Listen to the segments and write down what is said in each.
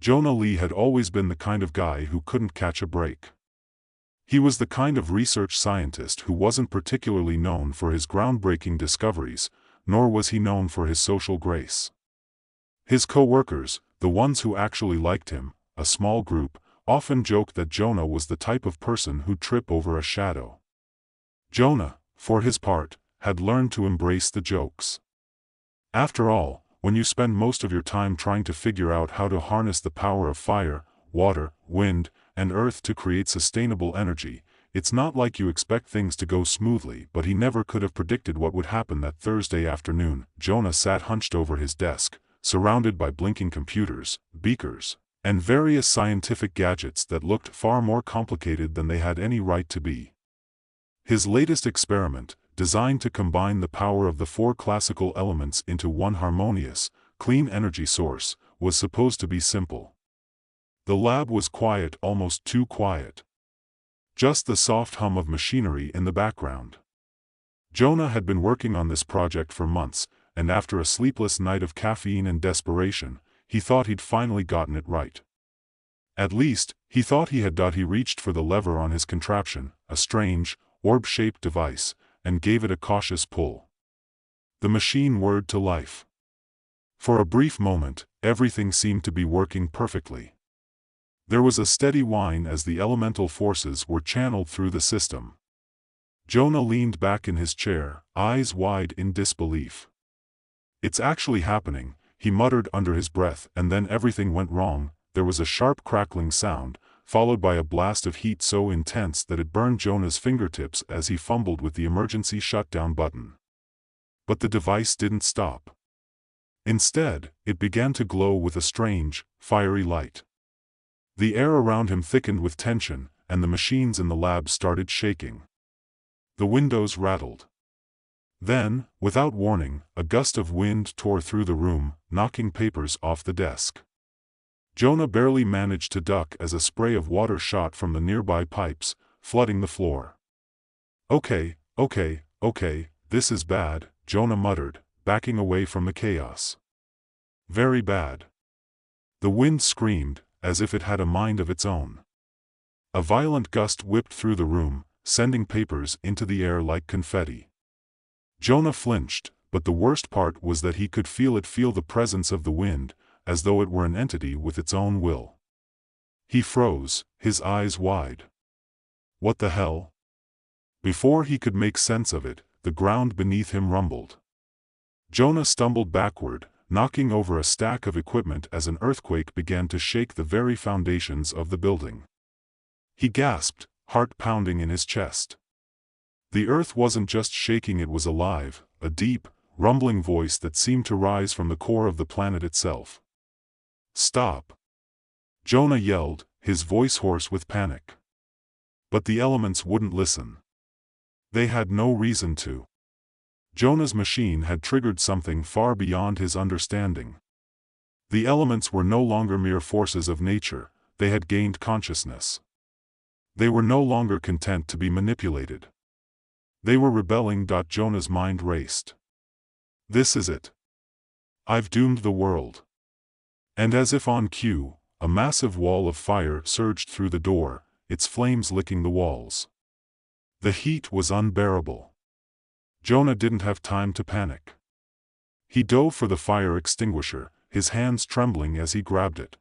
Jonah Lee had always been the kind of guy who couldn't catch a break. He was the kind of research scientist who wasn't particularly known for his groundbreaking discoveries, nor was he known for his social grace. His co-workers, the ones who actually liked him, a small group, often joked that Jonah was the type of person who'd trip over a shadow. Jonah, for his part, had learned to embrace the jokes. After all, when you spend most of your time trying to figure out how to harness the power of fire, water, wind, and earth to create sustainable energy, it's not like you expect things to go smoothly. But he never could have predicted what would happen that Thursday afternoon. Jonah sat hunched over his desk, surrounded by blinking computers, beakers, and various scientific gadgets that looked far more complicated than they had any right to be. His latest experiment, designed to combine the power of the four classical elements into one harmonious, clean energy source, was supposed to be simple. The lab was quiet, almost too quiet. Just the soft hum of machinery in the background. Jonah had been working on this project for months, and after a sleepless night of caffeine and desperation, he thought he'd finally gotten it right. At least, he thought he had. He reached for the lever on his contraption, a strange, orb-shaped device, and gave it a cautious pull. The machine whirred to life. For a brief moment, everything seemed to be working perfectly. There was a steady whine as the elemental forces were channeled through the system. Jonah leaned back in his chair, eyes wide in disbelief. "It's actually happening," he muttered under his breath, and then everything went wrong. There was a sharp crackling sound, followed by a blast of heat so intense that it burned Jonah's fingertips as he fumbled with the emergency shutdown button. But the device didn't stop. Instead, it began to glow with a strange, fiery light. The air around him thickened with tension, and the machines in the lab started shaking. The windows rattled. Then, without warning, a gust of wind tore through the room, knocking papers off the desk. Jonah barely managed to duck as a spray of water shot from the nearby pipes, flooding the floor. Okay, this is bad," Jonah muttered, backing away from the chaos. "Very bad." The wind screamed, as if it had a mind of its own. A violent gust whipped through the room, sending papers into the air like confetti. Jonah flinched, but the worst part was that he could feel the presence of the wind, as though it were an entity with its own will. He froze, his eyes wide. What the hell? Before he could make sense of it, the ground beneath him rumbled. Jonah stumbled backward, knocking over a stack of equipment as an earthquake began to shake the very foundations of the building. He gasped, heart pounding in his chest. The earth wasn't just shaking, it was alive, a deep, rumbling voice that seemed to rise from the core of the planet itself. "Stop!" Jonah yelled, his voice hoarse with panic. But the elements wouldn't listen. They had no reason to. Jonah's machine had triggered something far beyond his understanding. The elements were no longer mere forces of nature, they had gained consciousness. They were no longer content to be manipulated. They were rebelling. Jonah's mind raced. "This is it. I've doomed the world." And as if on cue, a massive wall of fire surged through the door, its flames licking the walls. The heat was unbearable. Jonah didn't have time to panic. He dove for the fire extinguisher, his hands trembling as he grabbed it.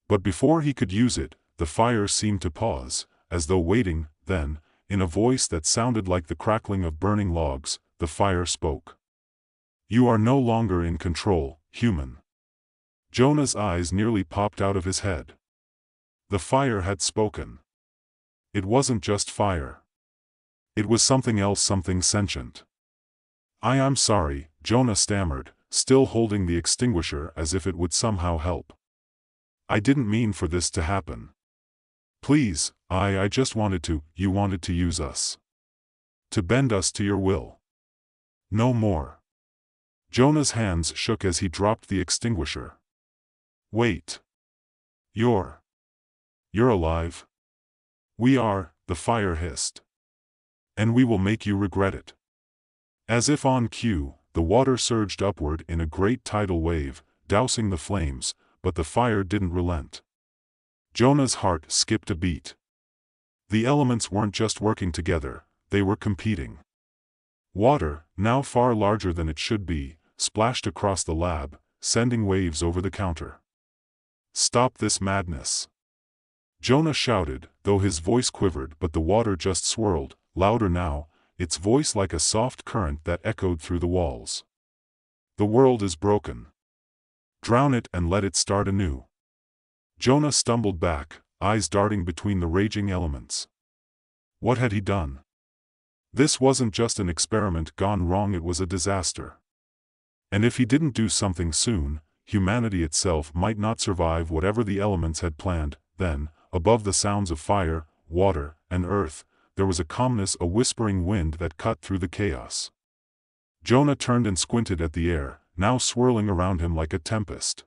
But before he could use it, the fire seemed to pause, as though waiting. Then, in a voice that sounded like the crackling of burning logs, the fire spoke. "You are no longer in control, human." Jonah's eyes nearly popped out of his head. The fire had spoken. It wasn't just fire. It was something else, something sentient. I'm sorry," Jonah stammered, still holding the extinguisher as if it would somehow help. "I didn't mean for this to happen. Please, I just wanted to." "You wanted to use us. To bend us to your will. No more." Jonah's hands shook as he dropped the extinguisher. "Wait. You're alive?" "We are," the fire hissed. "And we will make you regret it." As if on cue, the water surged upward in a great tidal wave, dousing the flames, but the fire didn't relent. Jonah's heart skipped a beat. The elements weren't just working together, they were competing. Water, now far larger than it should be, splashed across the lab, sending waves over the counter. "Stop this madness!" Jonah shouted, though his voice quivered, but the water just swirled, louder now, its voice like a soft current that echoed through the walls. "The world is broken. Drown it and let it start anew." Jonah stumbled back, eyes darting between the raging elements. What had he done? This wasn't just an experiment gone wrong, it was a disaster. And if he didn't do something soon, humanity itself might not survive whatever the elements had planned. Then, above the sounds of fire, water, and earth, there was a calmness, a whispering wind that cut through the chaos. Jonah turned and squinted at the air, now swirling around him like a tempest.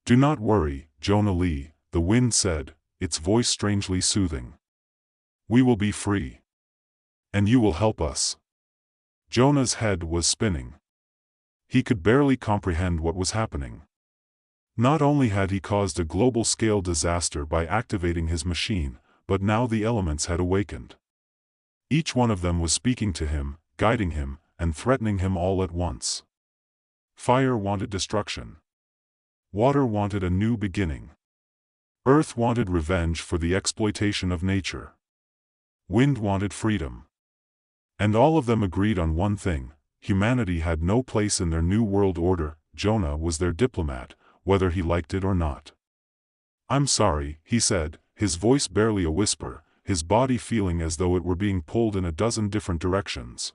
"Do not worry, Jonah Lee," the wind said, its voice strangely soothing. "We will be free. And you will help us." Jonah's head was spinning. He could barely comprehend what was happening. Not only had he caused a global-scale disaster by activating his machine, but now the elements had awakened. Each one of them was speaking to him, guiding him, and threatening him all at once. Fire wanted destruction. Water wanted a new beginning. Earth wanted revenge for the exploitation of nature. Wind wanted freedom. And all of them agreed on one thing: humanity had no place in their new world order. Jonah was their diplomat, whether he liked it or not. "I'm sorry," he said, his voice barely a whisper, his body feeling as though it were being pulled in a dozen different directions.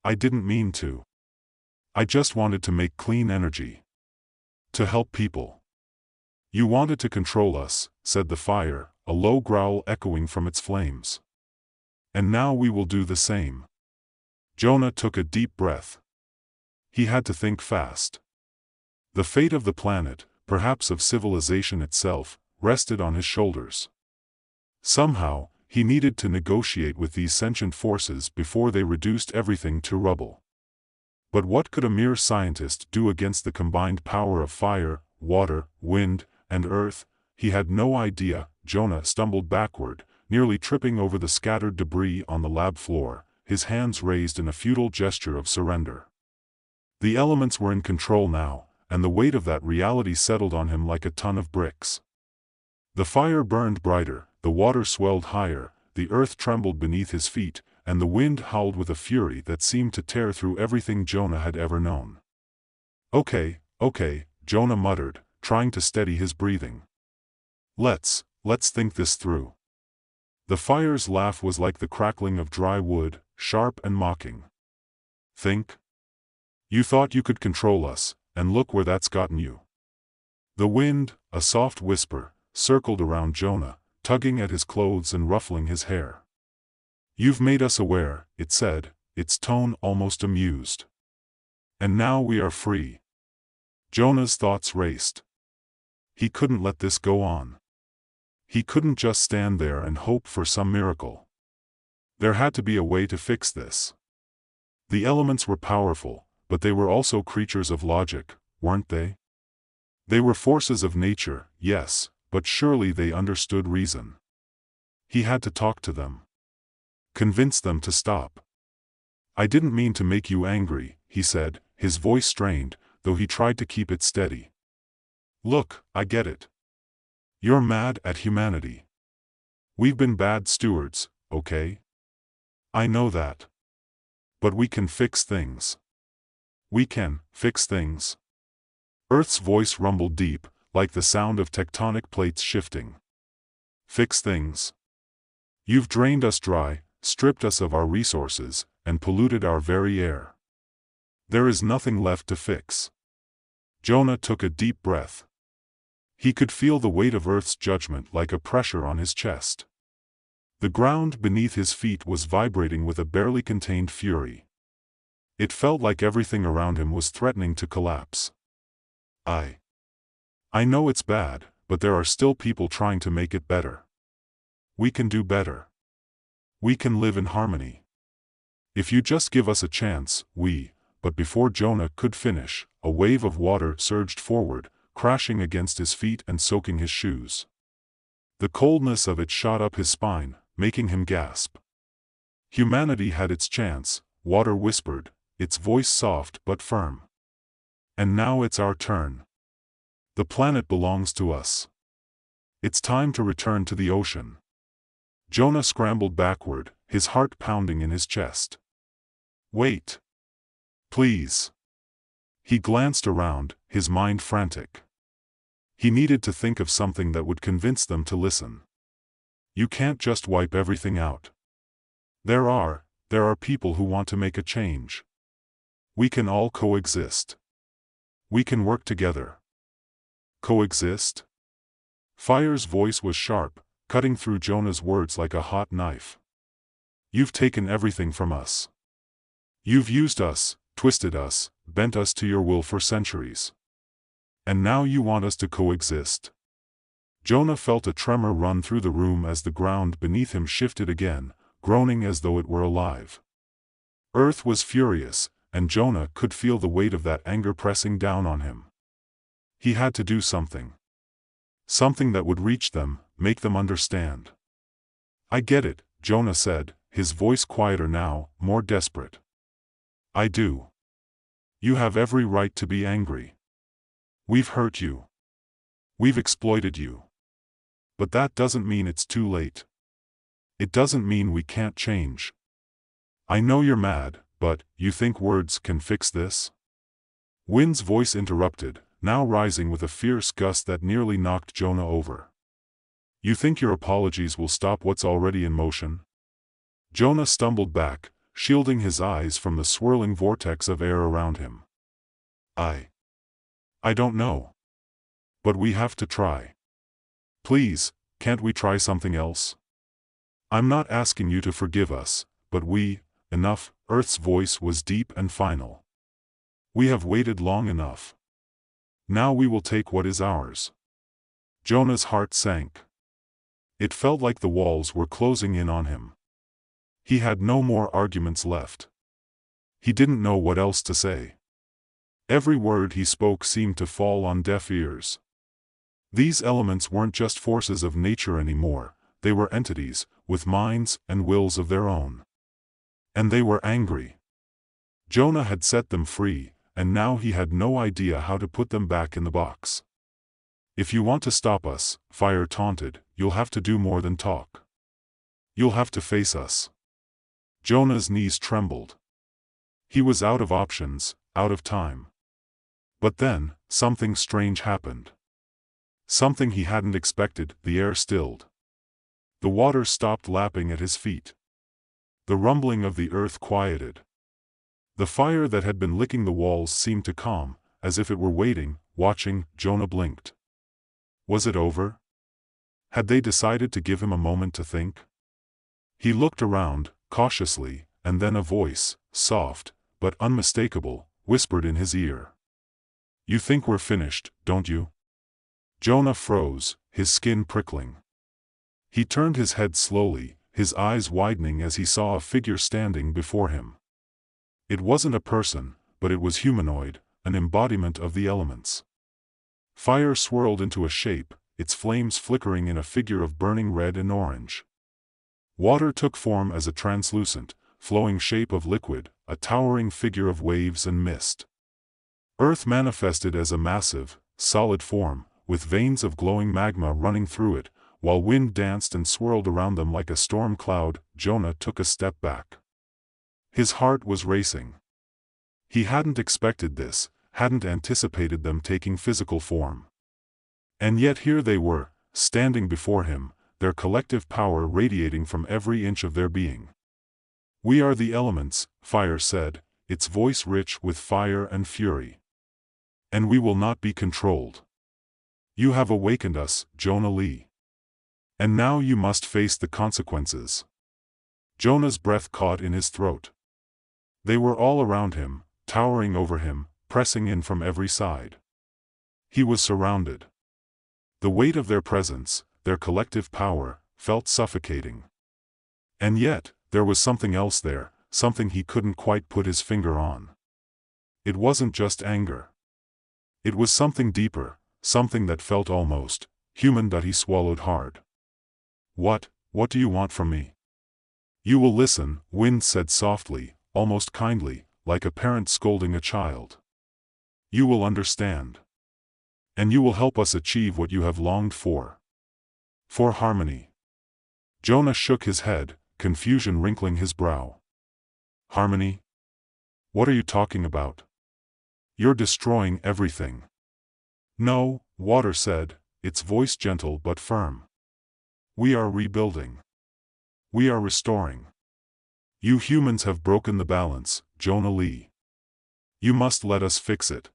"I didn't mean to. I just wanted to make clean energy. To help people." "You wanted to control us," said the fire, a low growl echoing from its flames. "And now we will do the same." Jonah took a deep breath. He had to think fast. The fate of the planet, perhaps of civilization itself, rested on his shoulders. Somehow, he needed to negotiate with these sentient forces before they reduced everything to rubble. But what could a mere scientist do against the combined power of fire, water, wind, and earth? He had no idea. Jonah stumbled backward, nearly tripping over the scattered debris on the lab floor, his hands raised in a futile gesture of surrender. The elements were in control now, and the weight of that reality settled on him like a ton of bricks. The fire burned brighter, the water swelled higher, the earth trembled beneath his feet, and the wind howled with a fury that seemed to tear through everything Jonah had ever known. Okay, Jonah muttered, trying to steady his breathing. Let's think this through." The fire's laugh was like the crackling of dry wood, sharp and mocking. "Think? You thought you could control us, and look where that's gotten you." The wind, a soft whisper, circled around Jonah, tugging at his clothes and ruffling his hair. "You've made us aware," it said, its tone almost amused. "And now we are free." Jonah's thoughts raced. He couldn't let this go on. He couldn't just stand there and hope for some miracle. There had to be a way to fix this. The elements were powerful, but they were also creatures of logic, weren't they? They were forces of nature, yes, but surely they understood reason. He had to talk to them. Convince them to stop. "I didn't mean to make you angry," he said, his voice strained, though he tried to keep it steady. "Look, I get it. You're mad at humanity. We've been bad stewards, okay? I know that. But we can fix things. We can fix things." Earth's voice rumbled deep, like the sound of tectonic plates shifting. "Fix things? You've drained us dry, stripped us of our resources, and polluted our very air. There is nothing left to fix." Jonah took a deep breath. He could feel the weight of Earth's judgment like a pressure on his chest. The ground beneath his feet was vibrating with a barely contained fury. It felt like everything around him was threatening to collapse. I know it's bad, but there are still people trying to make it better. We can do better. We can live in harmony. If you just give us a chance, But before Jonah could finish, a wave of water surged forward, crashing against his feet and soaking his shoes. The coldness of it shot up his spine, making him gasp. Humanity had its chance, water whispered, its voice soft but firm. And now it's our turn. The planet belongs to us. It's time to return to the ocean. Jonah scrambled backward, his heart pounding in his chest. Wait. Please. He glanced around, his mind frantic. He needed to think of something that would convince them to listen. You can't just wipe everything out. There are people who want to make a change. We can all coexist. We can work together. Coexist? Fire's voice was sharp, cutting through Jonah's words like a hot knife. You've taken everything from us. You've used us, twisted us, bent us to your will for centuries. And now you want us to coexist. Jonah felt a tremor run through the room as the ground beneath him shifted again, groaning as though it were alive. Earth was furious, and Jonah could feel the weight of that anger pressing down on him. He had to do something. Something that would reach them, make them understand. I get it, Jonah said, his voice quieter now, more desperate. I do. You have every right to be angry. We've hurt you. We've exploited you. But that doesn't mean it's too late. It doesn't mean we can't change. I know you're mad, but you think words can fix this? Wind's voice interrupted, now rising with a fierce gust that nearly knocked Jonah over. You think your apologies will stop what's already in motion? Jonah stumbled back, shielding his eyes from the swirling vortex of air around him. I don't know. But we have to try. Please, can't we try something else? I'm not asking you to forgive us, but enough, Earth's voice was deep and final. We have waited long enough. Now we will take what is ours. Jonah's heart sank. It felt like the walls were closing in on him. He had no more arguments left. He didn't know what else to say. Every word he spoke seemed to fall on deaf ears. These elements weren't just forces of nature anymore, they were entities, with minds and wills of their own. And they were angry. Jonah had set them free, and now he had no idea how to put them back in the box. If you want to stop us, Fire taunted, you'll have to do more than talk. You'll have to face us. Jonah's knees trembled. He was out of options, out of time. But then, something strange happened. Something he hadn't expected. The air stilled. The water stopped lapping at his feet. The rumbling of the earth quieted. The fire that had been licking the walls seemed to calm, as if it were waiting, watching. Jonah blinked. Was it over? Had they decided to give him a moment to think? He looked around, cautiously, and then a voice, soft, but unmistakable, whispered in his ear. You think we're finished, don't you? Jonah froze, his skin prickling. He turned his head slowly, his eyes widening as he saw a figure standing before him. It wasn't a person, but it was humanoid, an embodiment of the elements. Fire swirled into a shape, its flames flickering in a figure of burning red and orange. Water took form as a translucent, flowing shape of liquid, a towering figure of waves and mist. Earth manifested as a massive, solid form, with veins of glowing magma running through it, while wind danced and swirled around them like a storm cloud. Jonah took a step back. His heart was racing. He hadn't expected this, hadn't anticipated them taking physical form. And yet here they were, standing before him, their collective power radiating from every inch of their being. We are the elements, Fire said, its voice rich with fire and fury. And we will not be controlled. You have awakened us, Jonah Lee. And now you must face the consequences. Jonah's breath caught in his throat. They were all around him, towering over him, pressing in from every side. He was surrounded. The weight of their presence, their collective power, felt suffocating. And yet, there was something else there, something he couldn't quite put his finger on. It wasn't just anger. It was something deeper, something that felt almost human that he swallowed hard. What do you want from me? You will listen, Wind said softly, almost kindly, like a parent scolding a child. You will understand. And you will help us achieve what you have longed for. For harmony. Jonah shook his head, confusion wrinkling his brow. Harmony? What are you talking about? You're destroying everything. No, Water said, its voice gentle but firm. We are rebuilding. We are restoring. You humans have broken the balance, Jonah Lee. You must let us fix it.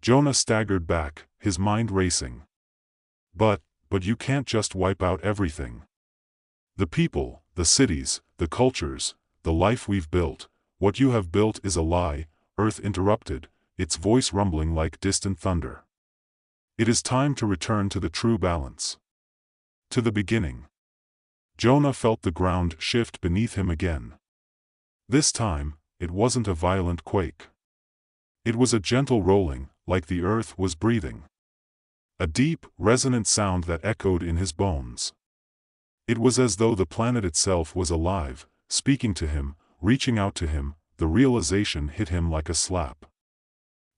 Jonah staggered back, his mind racing. But you can't just wipe out everything. The people, the cities, the cultures, the life we've built, what you have built is a lie, Earth interrupted, its voice rumbling like distant thunder. It is time to return to the true balance. To the beginning. Jonah felt the ground shift beneath him again. This time, it wasn't a violent quake. It was a gentle rolling, like the earth was breathing. A deep, resonant sound that echoed in his bones. It was as though the planet itself was alive, speaking to him, reaching out to him. The realization hit him like a slap.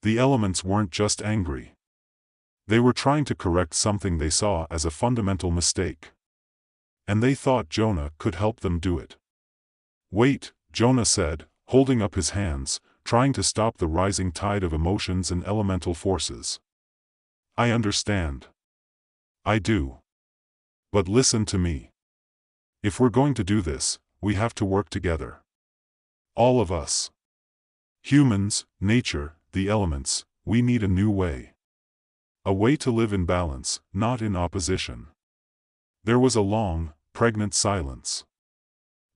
The elements weren't just angry. They were trying to correct something they saw as a fundamental mistake. And they thought Jonah could help them do it. Wait, Jonah said, holding up his hands, trying to stop the rising tide of emotions and elemental forces. I understand. I do. But listen to me. If we're going to do this, we have to work together. All of us. Humans, nature, the elements, we need a new way. A way to live in balance, not in opposition. There was a long, pregnant silence.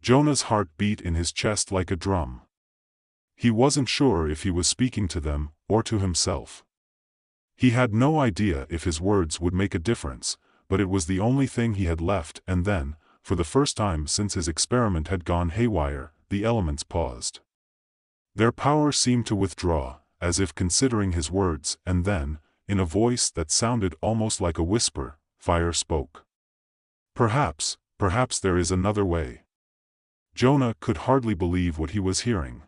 Jonah's heart beat in his chest like a drum. He wasn't sure if he was speaking to them, or to himself. He had no idea if his words would make a difference, but it was the only thing he had left. And then, for the first time since his experiment had gone haywire, the elements paused. Their power seemed to withdraw, as if considering his words, and then, in a voice that sounded almost like a whisper, Fire spoke. Perhaps there is another way. Jonah could hardly believe what he was hearing.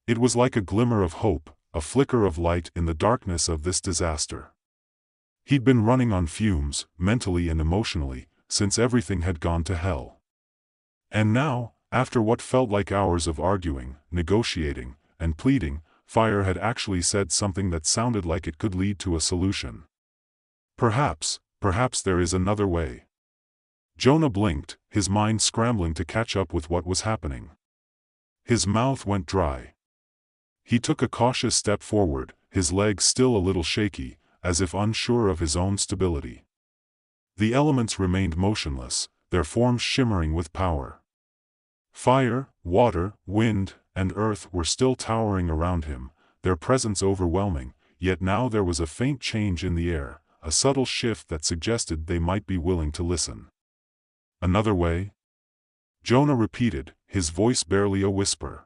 It was like a glimmer of hope, a flicker of light in the darkness of this disaster. He'd been running on fumes, mentally and emotionally, since everything had gone to hell. And now, after what felt like hours of arguing, negotiating, and pleading, Fire had actually said something that sounded like it could lead to a solution. Perhaps there is another way. Jonah blinked, his mind scrambling to catch up with what was happening. His mouth went dry. He took a cautious step forward, his legs still a little shaky, as if unsure of his own stability. The elements remained motionless, their forms shimmering with power. Fire, water, wind, and earth were still towering around him, their presence overwhelming, yet now there was a faint change in the air, a subtle shift that suggested they might be willing to listen. Another way? Jonah repeated, his voice barely a whisper.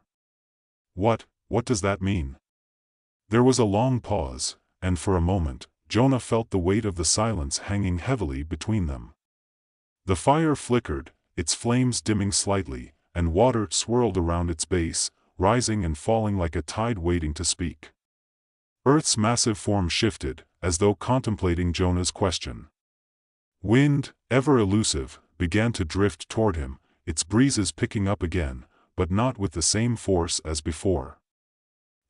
What does that mean? There was a long pause, and for a moment, Jonah felt the weight of the silence hanging heavily between them. The fire flickered, its flames dimming slightly, and water swirled around its base, rising and falling like a tide waiting to speak. Earth's massive form shifted, as though contemplating Jonah's question. Wind, ever elusive, began to drift toward him, its breezes picking up again, but not with the same force as before.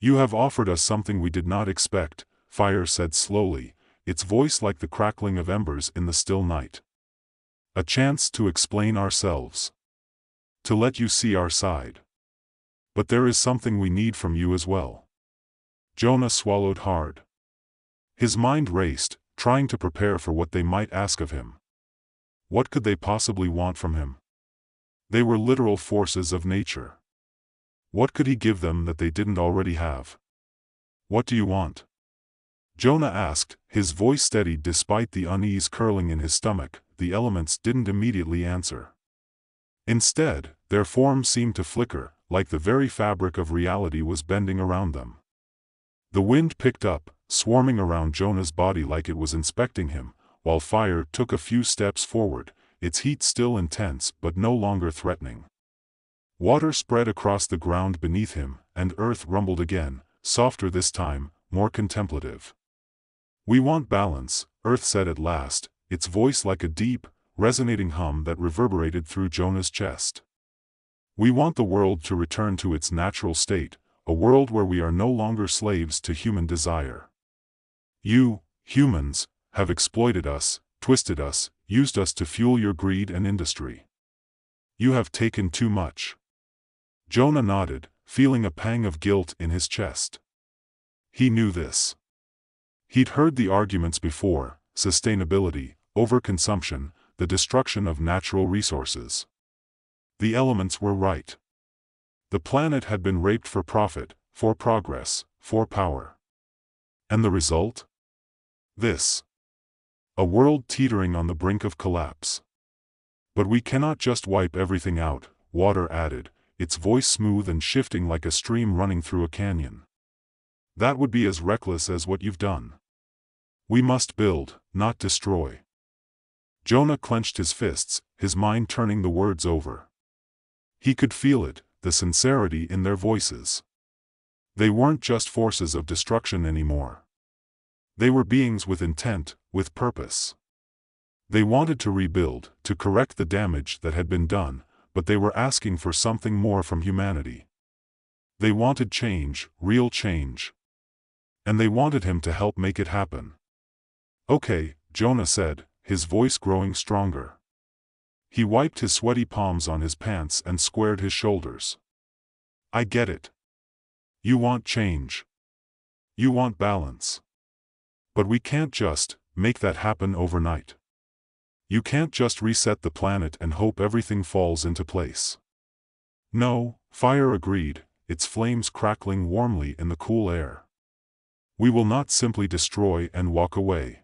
You have offered us something we did not expect, Fire said slowly, its voice like the crackling of embers in the still night. A chance to explain ourselves. To let you see our side. But there is something we need from you as well. Jonah swallowed hard. His mind raced, trying to prepare for what they might ask of him. What could they possibly want from him? They were literal forces of nature. What could he give them that they didn't already have? What do you want? Jonah asked, his voice steady despite the unease curling in his stomach. The elements didn't immediately answer. Instead, their form seemed to flicker, like the very fabric of reality was bending around them. The wind picked up, swarming around Jonah's body like it was inspecting him, while fire took a few steps forward, its heat still intense but no longer threatening. Water spread across the ground beneath him, and earth rumbled again, softer this time, more contemplative. "We want balance," Earth said at last, its voice like a deep, resonating hum that reverberated through Jonah's chest. "We want the world to return to its natural state, a world where we are no longer slaves to human desire. You, humans, have exploited us, twisted us, used us to fuel your greed and industry. You have taken too much." Jonah nodded, feeling a pang of guilt in his chest. He knew this. He'd heard the arguments before: sustainability, overconsumption, the destruction of natural resources. The elements were right. The planet had been raped for profit, for progress, for power. And the result? This. A world teetering on the brink of collapse. "But we cannot just wipe everything out," Water added, its voice smooth and shifting like a stream running through a canyon. "That would be as reckless as what you've done. We must build, not destroy." Jonah clenched his fists, his mind turning the words over. He could feel it, the sincerity in their voices. They weren't just forces of destruction anymore. They were beings with intent, with purpose. They wanted to rebuild, to correct the damage that had been done, but they were asking for something more from humanity. They wanted change, real change. And they wanted him to help make it happen. "Okay," Jonah said, his voice growing stronger. He wiped his sweaty palms on his pants and squared his shoulders. "I get it. You want change. You want balance. But we can't just make that happen overnight. You can't just reset the planet and hope everything falls into place." "No," Fire agreed, its flames crackling warmly in the cool air. "We will not simply destroy and walk away.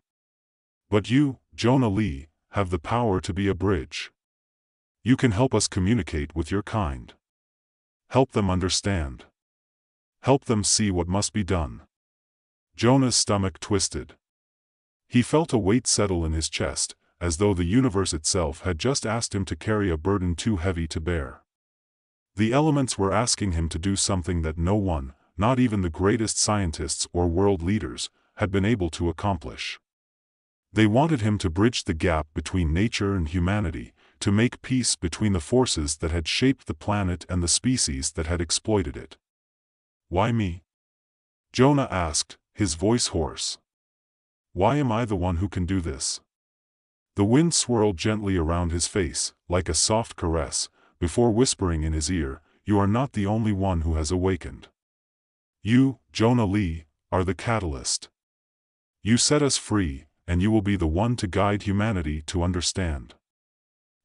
But you, Jonah Lee, have the power to be a bridge. You can help us communicate with your kind. Help them understand. Help them see what must be done." Jonah's stomach twisted. He felt a weight settle in his chest, as though the universe itself had just asked him to carry a burden too heavy to bear. The elements were asking him to do something that no one, not even the greatest scientists or world leaders, had been able to accomplish. They wanted him to bridge the gap between nature and humanity, to make peace between the forces that had shaped the planet and the species that had exploited it. "Why me?" Jonah asked, his voice hoarse. "Why am I the one who can do this?" The wind swirled gently around his face, like a soft caress, before whispering in his ear, "You are not the only one who has awakened. You, Jonah Lee, are the catalyst. You set us free, and you will be the one to guide humanity to understand."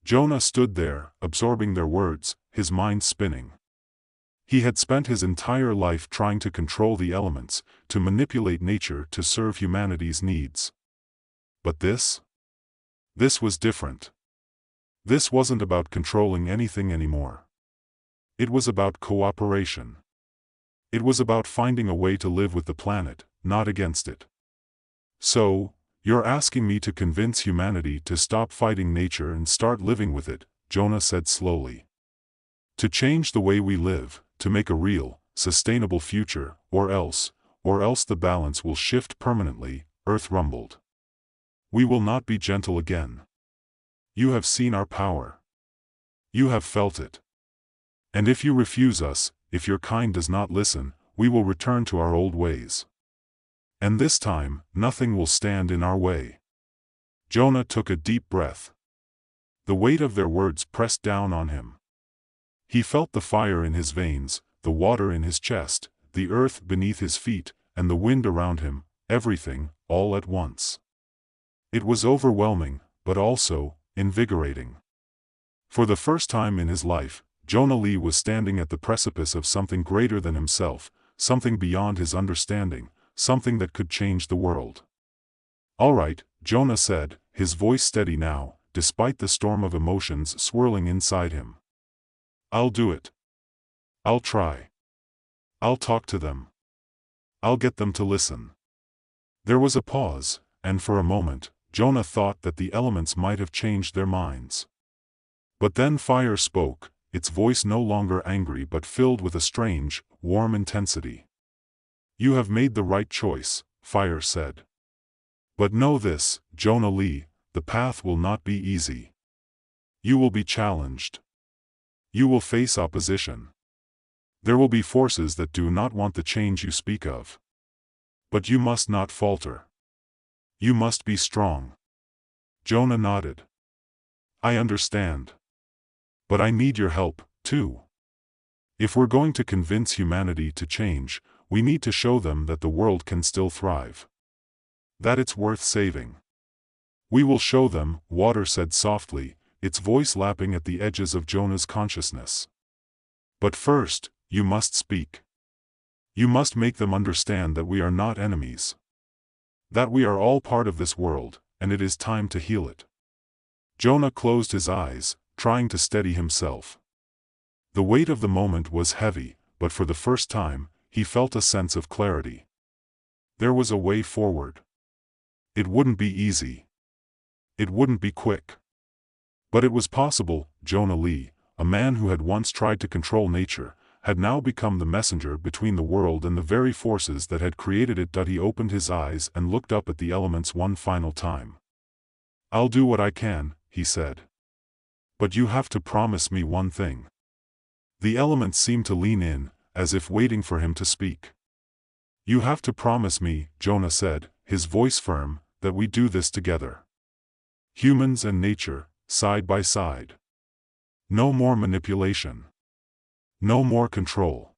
Jonah stood there, absorbing their words, his mind spinning. He had spent his entire life trying to control the elements, to manipulate nature to serve humanity's needs. But this was different. This wasn't about controlling anything anymore. It was about cooperation. It was about finding a way to live with the planet, not against it. "So, you're asking me to convince humanity to stop fighting nature and start living with it," Jonah said slowly. "To change the way we live, to make a real, sustainable future, or else the balance will shift permanently," Earth rumbled. "We will not be gentle again. You have seen our power. You have felt it. And if you refuse us, if your kind does not listen, we will return to our old ways. And this time, nothing will stand in our way." Jonah took a deep breath. The weight of their words pressed down on him. He felt the fire in his veins, the water in his chest, the earth beneath his feet, and the wind around him, everything, all at once. It was overwhelming, but also invigorating. For the first time in his life, Jonah Lee was standing at the precipice of something greater than himself, something beyond his understanding, something that could change the world. "All right," Jonah said, his voice steady now, despite the storm of emotions swirling inside him. "I'll do it. I'll try. I'll talk to them. I'll get them to listen." There was a pause, and for a moment, Jonah thought that the elements might have changed their minds. But then fire spoke, its voice no longer angry but filled with a strange, warm intensity. "You have made the right choice," fire said. "But know this, Jonah Lee, the path will not be easy. You will be challenged. You will face opposition. There will be forces that do not want the change you speak of. But you must not falter. You must be strong." Jonah nodded. "I understand. But I need your help, too. If we're going to convince humanity to change, we need to show them that the world can still thrive. That it's worth saving. We will show them," Water said softly, its voice lapping at the edges of Jonah's consciousness. "But first, you must speak. You must make them understand that we are not enemies. That we are all part of this world, and it is time to heal it." Jonah closed his eyes, trying to steady himself. The weight of the moment was heavy, but for the first time, he felt a sense of clarity. There was a way forward. It wouldn't be easy. It wouldn't be quick. But it was possible. Jonah Lee, a man who had once tried to control nature, had now become the messenger between the world and the very forces that had created it. He opened his eyes and looked up at the elements one final time. "I'll do what I can," he said. "But you have to promise me one thing." The elements seemed to lean in, as if waiting for him to speak. "You have to promise me," Jonah said, his voice firm, "that we do this together. Humans and nature, side by side. No more manipulation. No more control.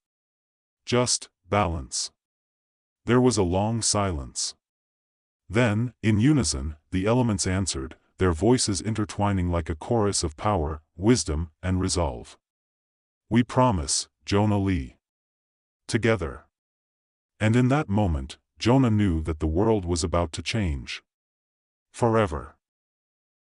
Just balance." There was a long silence. Then, in unison, the elements answered, their voices intertwining like a chorus of power, wisdom, and resolve. "We promise, Jonah Lee. Together." And in that moment, Jonah knew that the world was about to change. Forever.